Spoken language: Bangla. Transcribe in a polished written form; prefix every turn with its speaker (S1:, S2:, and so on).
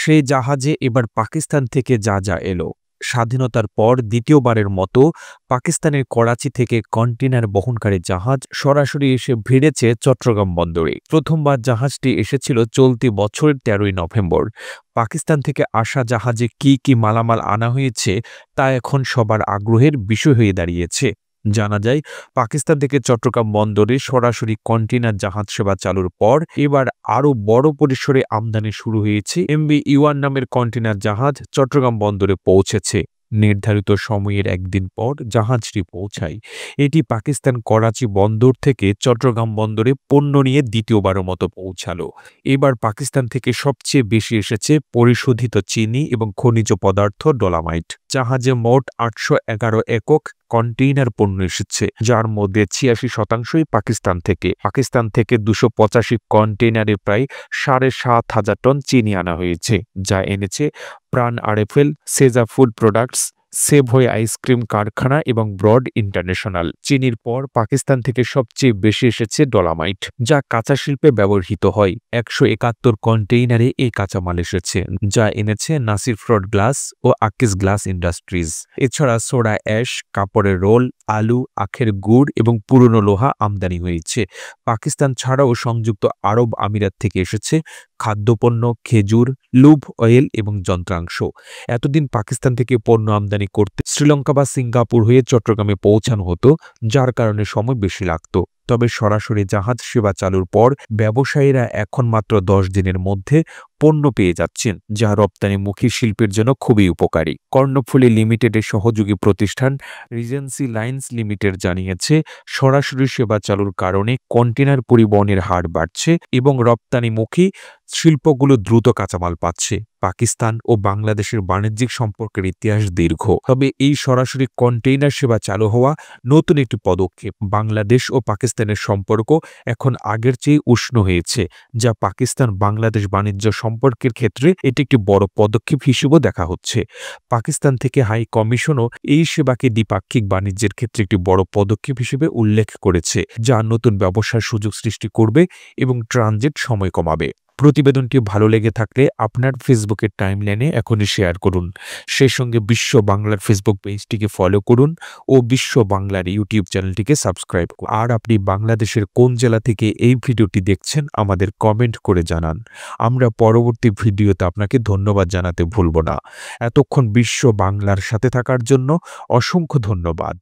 S1: সেই জাহাজে এবার পাকিস্তান থেকে যা এলো। স্বাধীনতার পর দ্বিতীয়বারের মতো পাকিস্তানের করাচি থেকে কন্টেইনার বহনকারী জাহাজ সরাসরি এসে ভিড়েছে চট্টগ্রাম বন্দরে। প্রথমবার জাহাজটি এসেছিল চলতি বছরের ১৩ই নভেম্বর। পাকিস্তান থেকে আসা জাহাজে কি মালামাল আনা হয়েছে তা এখন সবার আগ্রহের বিষয় হয়ে দাঁড়িয়েছে। জানা যায়, পাকিস্তান থেকে চট্টগ্রাম বন্দরে সরাসরি কন্টেইনার জাহাজ সেবা চালুর পর এবার আরও বড় পরিসরে আমদানি শুরু হয়েছে। এমভি ইওয়ান নামের কন্টেইনার জাহাজ চট্টগ্রাম বন্দরে পৌঁছেছে। নির্ধারিত সময়ের একদিন পর জাহাজটি পৌঁছায়। এটি পাকিস্তান করাচি বন্দর থেকে চট্টগ্রাম বন্দরে পণ্য নিয়ে দ্বিতীয়বারের মতো পৌঁছালো। এবার পাকিস্তান থেকে সবচেয়ে বেশি এসেছে পরিশোধিত চিনি এবং খনিজ পদার্থ ডলামাইট। জাহাজে মোট ৮১১ একক কন্টেইনার পণ্য এসেছে, যার মধ্যে ৮৬% পাকিস্তান থেকে ২৮৫ কন্টেইনারে প্রায় ৭,৫০০ টন চিনি আনা হয়েছে, যা এনেছে প্রাণ আরএফএল, সেজা ফুড প্রোডাক্টস, সেভয় আইসক্রিম কারখানা এবং ব্রড ইন্টারন্যাশনাল। চিনির পর পাকিস্তান থেকে সবচেয়ে বেশি এসেছে ডলামাইট, যা কাঁচা শিল্পে ব্যবহৃত হয়। ১৭১ কন্টেইনারে এই কাঁচামাল এসেছে, যা এনেছে নাসির ফ্রড গ্লাস ও আকিস গ্লাস ইন্ডাস্ট্রিজ। এছাড়া সোডা অ্যাশ, কাপড়ের রোল, আলু, আখের গুড় এবং পুরনো লোহা আমদানি হয়েছে। পাকিস্তান ছাড়াও সংযুক্ত আরব আমিরাত থেকে এসেছে খাদ্যপণ্য, খেজুর, লুভ অয়েল এবং যন্ত্রাংশ। এতদিন পাকিস্তান থেকে পণ্য আমদানি করতে শ্রীলঙ্কা বা সিঙ্গাপুর হয়ে চট্টগ্রামে পৌঁছানো হতো, যার কারণে সময় বেশি লাগত। তবে সরাসরি জাহাজ সেবা চালুর পর ব্যবসায়ীরা এখন মাত্র ১০ দিনের মধ্যে পণ্য পেয়ে যাচ্ছেন, যা রপ্তানিমুখী শিল্পের জন্য খুবই উপকারী। কর্ণফুলী লিমিটেডের সহযোগী প্রতিষ্ঠান রিজেন্সি লাইন্স লিমিটেড জানিয়েছে, সরাসরি সেবা চালুর কারণে কন্টেইনার পরিবহনের হার বাড়ছে এবং রপ্তানিমুখী শিল্পগুলো দ্রুত কাঁচামাল পাচ্ছে। পাকিস্তান ও বাংলাদেশের বাণিজ্যিক সম্পর্কের ইতিহাস দীর্ঘ, তবে এই সরাসরি কন্টেইনার সেবা চালু হওয়া নতুন একটি পদক্ষেপ। বাংলাদেশ ও পাকিস্তানের সম্পর্ক এখন আগের চেয়ে উষ্ণ হয়েছে, যা পাকিস্তান বাংলাদেশ বাণিজ্য সম্পর্কের ক্ষেত্রে এটি একটি বড় পদক্ষেপ হিসেবেও দেখা হচ্ছে। পাকিস্তান থেকে হাই কমিশনও এই সেবাকে দ্বিপাক্ষিক বাণিজ্যের ক্ষেত্রে একটি বড় পদক্ষেপ হিসেবে উল্লেখ করেছে, যা নতুন ব্যবসার সুযোগ সৃষ্টি করবে এবং ট্রানজিট সময় কমাবে। প্রতিবেদনটি ভালো লেগে থাকলে আপনার ফেসবুকের টাইমলাইনে এখনই শেয়ার করুন। সেই সঙ্গে বিশ্ব বাংলার ফেসবুক পেজটিকে ফলো করুন ও বিশ্ব বাংলার ইউটিউব চ্যানেলটিকে সাবস্ক্রাইব করুন। আর আপনি বাংলাদেশের কোন জেলা থেকে এই ভিডিওটি দেখছেন আমাদের কমেন্ট করে জানান। আমরা পরবর্তী ভিডিওতে আপনাকে ধন্যবাদ জানাতে ভুলব না। এতক্ষণ বিশ্ব বাংলার সাথে থাকার জন্য অসংখ্য ধন্যবাদ।